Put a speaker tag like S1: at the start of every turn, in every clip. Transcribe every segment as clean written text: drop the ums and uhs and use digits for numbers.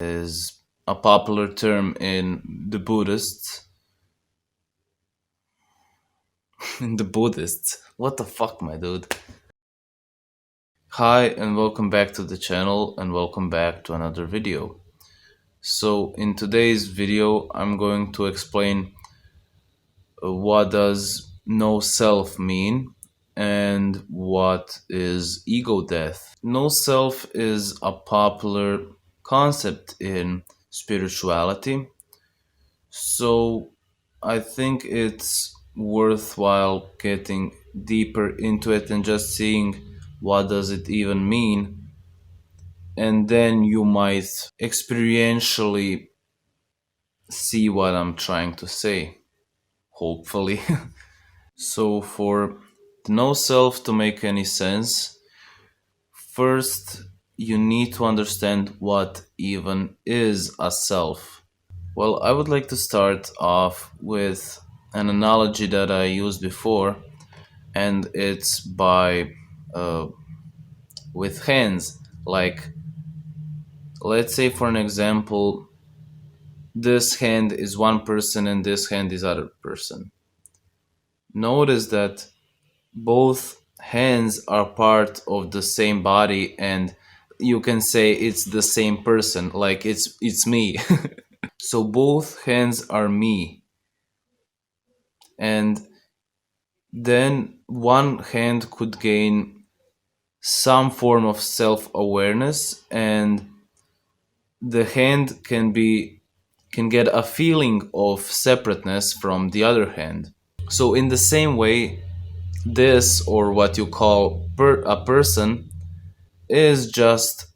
S1: is a popular term in the Buddhists. In the Buddhists. What the fuck, my dude? Hi, and welcome back to the channel, and welcome back to another video. So, in today's video, I'm going to explain what does no self mean and what is ego death. No self is a popular concept in spirituality, so I think it's worthwhile getting deeper into it and just seeing what does it even mean, and then you might experientially see what I'm trying to say, hopefully. So for the no self to make any sense, first you need to understand what even is a self. Well, I would like to start off with an analogy that I used before, and it's by with hands. Like, let's say for an example, this hand is one person and this hand is other person. Notice that both hands are part of the same body, and you can say it's the same person, like it's me. So both hands are me, and then one hand could gain some form of self-awareness, and the hand can get a feeling of separateness from the other hand. So in the same way, this, or what you call a person, is just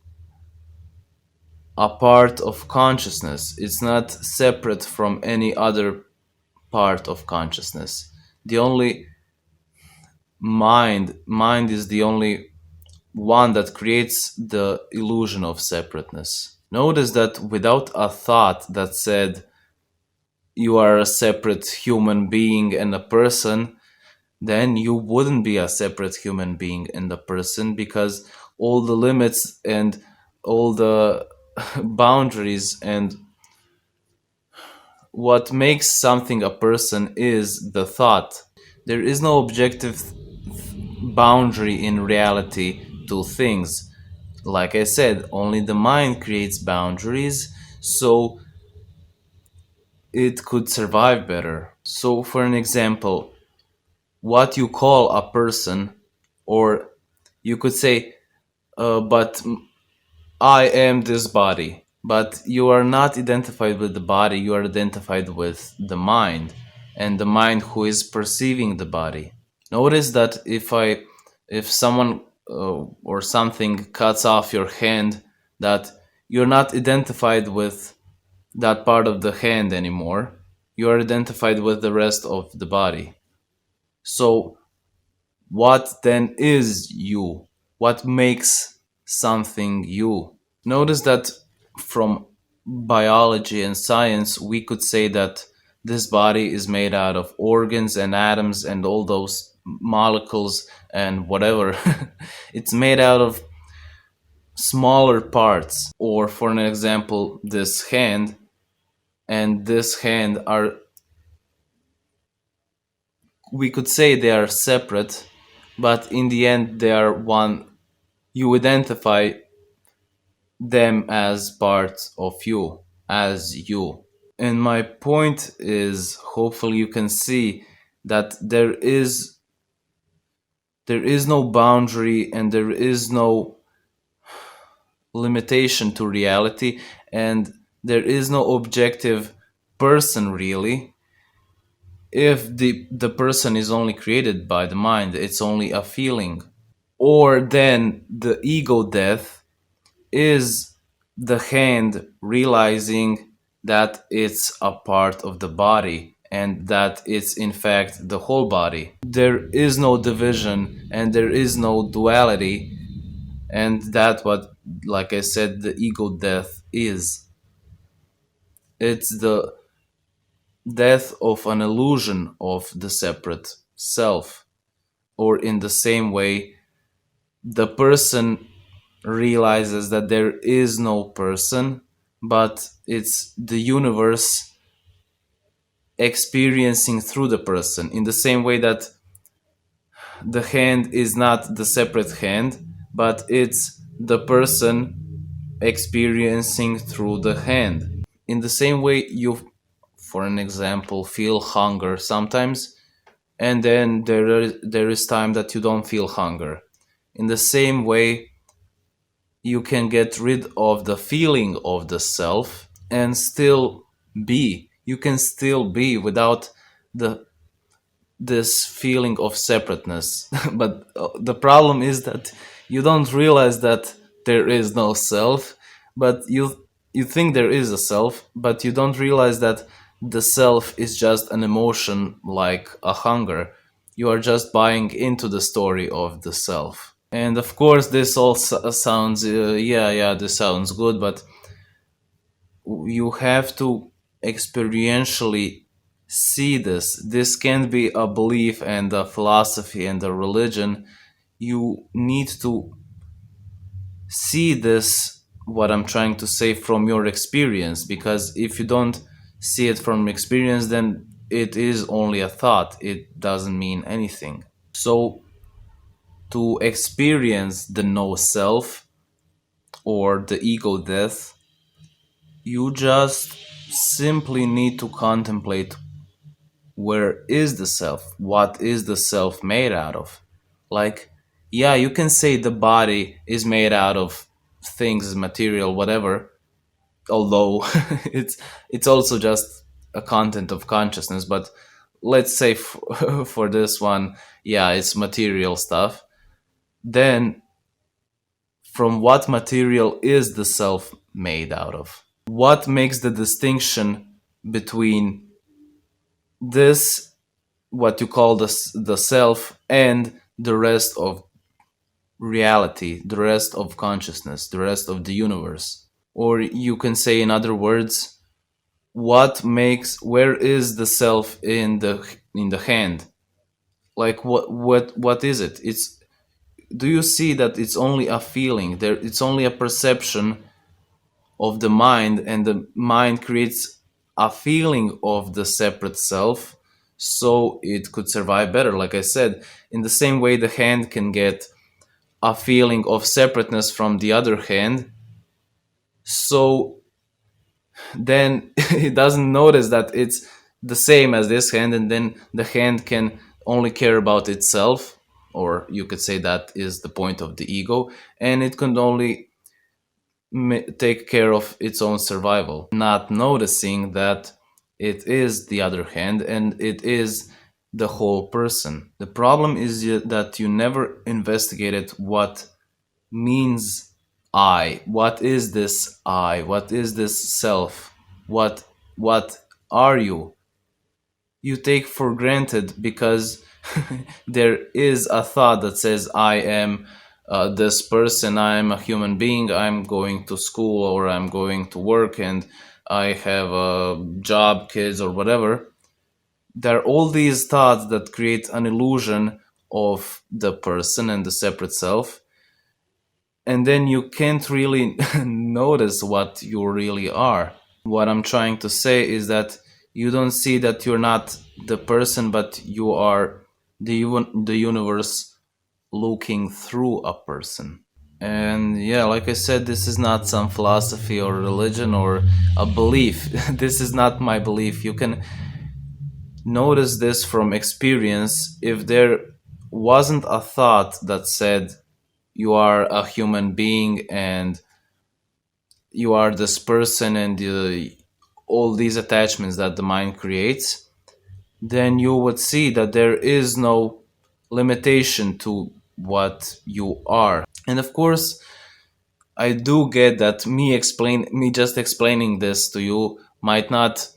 S1: a part of consciousness. It's not separate from any other part of consciousness. The only mind is the only one that creates the illusion of separateness. Notice that without a thought that said you are a separate human being and a person, then you wouldn't be a separate human being and a person, because all the limits and all the boundaries and what makes something a person is the thought. There is no objective boundary in reality to things. Like I said, only the mind creates boundaries, so it could survive better. So, for an example, what you call a person, or you could say, but I am this body. But you are not identified with the body, you are identified with the mind, and the mind who is perceiving the body. Notice that if someone or something cuts off your hand, that you're not identified with that part of the hand anymore. You are identified with the rest of the body. So, what then is you? What makes something you? Notice that from biology and science, we could say that this body is made out of organs and atoms and all those molecules and whatever. It's made out of smaller parts. Or, for an example, this hand and this hand are, we could say they are separate, but in the end, they are one. You identify them as part of you, as you. And my point is, hopefully you can see that there is no boundary and there is no limitation to reality, and there is no objective person really. If the person is only created by the mind, it's only a feeling. Or then the ego death is the hand realizing that it's a part of the body and that it's in fact the whole body. There is no division and there is no duality, and that what, like I said, the ego death is. It's the death of an illusion of the separate self. Or in the same way, the person realizes that there is no person, but it's the universe experiencing through the person, in the same way that the hand is not the separate hand, but it's the person experiencing through the hand. In the same way, you, for an example, feel hunger sometimes, and then there is time that you don't feel hunger. In the same way, you can get rid of the feeling of the self and still be. You can still be without the this feeling of separateness. But the problem is that you don't realize that there is no self, but you think there is a self, but you don't realize that the self is just an emotion like a hunger. You are just buying into the story of the self. And of course, this all sounds, yeah, this sounds good, but you have to experientially see this. This can't be a belief and a philosophy and a religion. You need to see this, what I'm trying to say, from your experience, because if you don't see it from experience, then it is only a thought. It doesn't mean anything. So, to experience the no self or the ego death, you just simply need to contemplate, where is the self? What is the self made out of? Like, yeah, you can say the body is made out of things, material, whatever, although it's also just a content of consciousness. But let's say for this one, yeah, it's material stuff. Then, from what material is the self made out of? What makes the distinction between this, what you call the self, and the rest of reality, the rest of consciousness, the rest of the universe? Or you can say, in other words, what makes, where is the self in the hand? Like, what is it? It's, do you see that it's only a feeling there? It's only a perception of the mind, and the mind creates a feeling of the separate self so it could survive better, like I said. In the same way, the hand can get a feeling of separateness from the other hand, so then it doesn't notice that it's the same as this hand, and then the hand can only care about itself, or you could say that is the point of the ego, and it can only take care of its own survival, not noticing that it is the other hand and it is the whole person. The problem is that you never investigated what means I. What is this I? What is this self? What are you? You take for granted because there is a thought that says, I am this person, I'm a human being, I'm going to school or I'm going to work and I have a job, kids, or whatever. There are all these thoughts that create an illusion of the person and the separate self, and then you can't really notice what you really are. What I'm trying to say is that you don't see that you're not the person, but you are the universe looking through a person. And yeah, like I said, this is not some philosophy or religion or a belief. This is not my belief. You can notice this from experience. If there wasn't a thought that said you are a human being and you are this person, and all these attachments that the mind creates, then you would see that there is no limitation to what you are. And of course, I do get that me just explaining this to you might not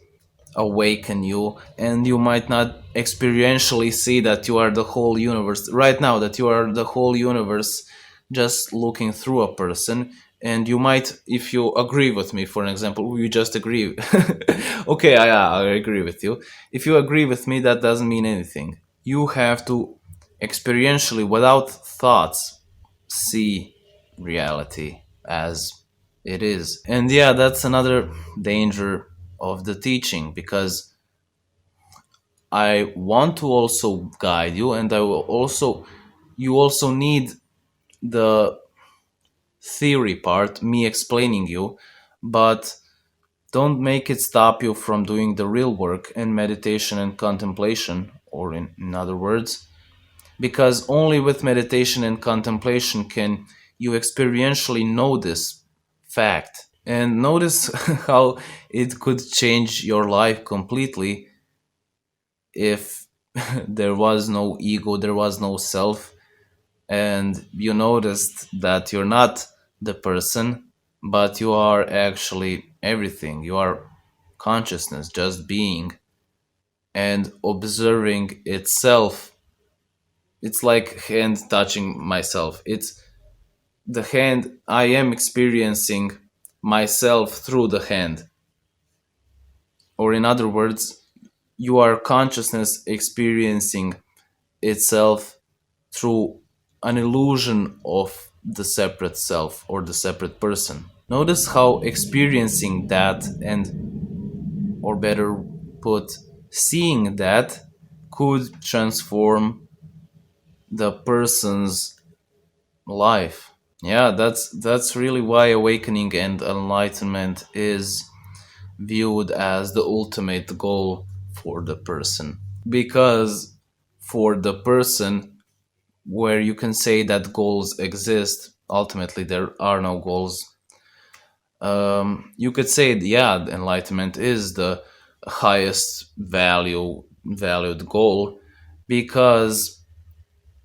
S1: awaken you, and you might not experientially see that you are the whole universe right now, that you are the whole universe just looking through a person. And you might, if you agree with me, for an example, you just agree. Okay, I agree with you. If you agree with me, that doesn't mean anything. You have to experientially, without thoughts, see reality as It is. And yeah, that's another danger of the teaching, because I want to also guide you, and I will also, you also need the theory part, me explaining you, but don't make it stop you from doing the real work and meditation and contemplation, or in other words, because only with meditation and contemplation can you experientially know this fact. And notice how it could change your life completely if there was no ego, there was no self, and you noticed that you're not the person, but you are actually everything. You are consciousness, just being and observing itself. It's like hand touching myself. It's the hand, I am experiencing myself through the hand. Or, in other words, you are consciousness experiencing itself through an illusion of the separate self or the separate person. Notice how experiencing that, and, or better put, seeing that, could transform the person's life. Yeah, that's really why awakening and enlightenment is viewed as the ultimate goal for the person. Because for the person, where you can say that goals exist, ultimately there are no goals. You could say, yeah, the enlightenment is the highest valued goal, because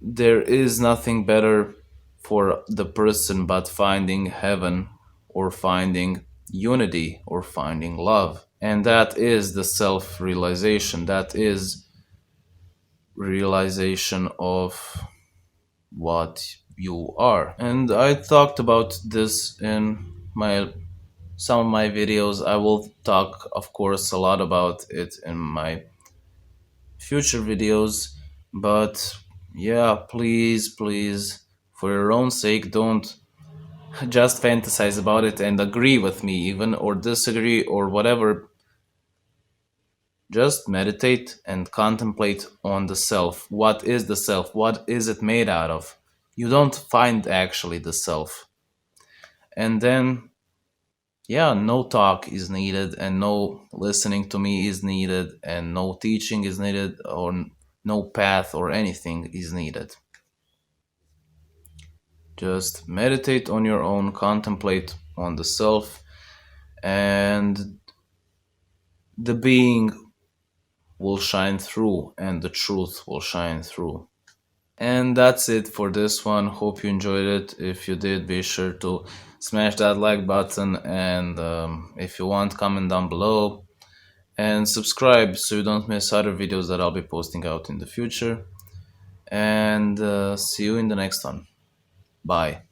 S1: there is nothing better for the person but finding heaven, or finding unity, or finding love. And that is the self realization. That is realization of what you are. And I talked about this in my some of my videos. I will talk, of course, a lot about it in my future videos. But yeah, please, for your own sake, don't just fantasize about it and agree with me, even, or disagree, or whatever. Just meditate and contemplate on the self. What is the self? What is it made out of? You don't find actually the self. And then, yeah, no talk is needed, and no listening to me is needed, and no teaching is needed, or no path or anything is needed. Just meditate on your own, contemplate on the self, and the being will shine through, and the truth will shine through. And that's it for this one. Hope you enjoyed it. If you did, be sure to smash that like button, and if you want, comment down below and subscribe so you don't miss other videos that I'll be posting out in the future. And see you in the next one. Bye.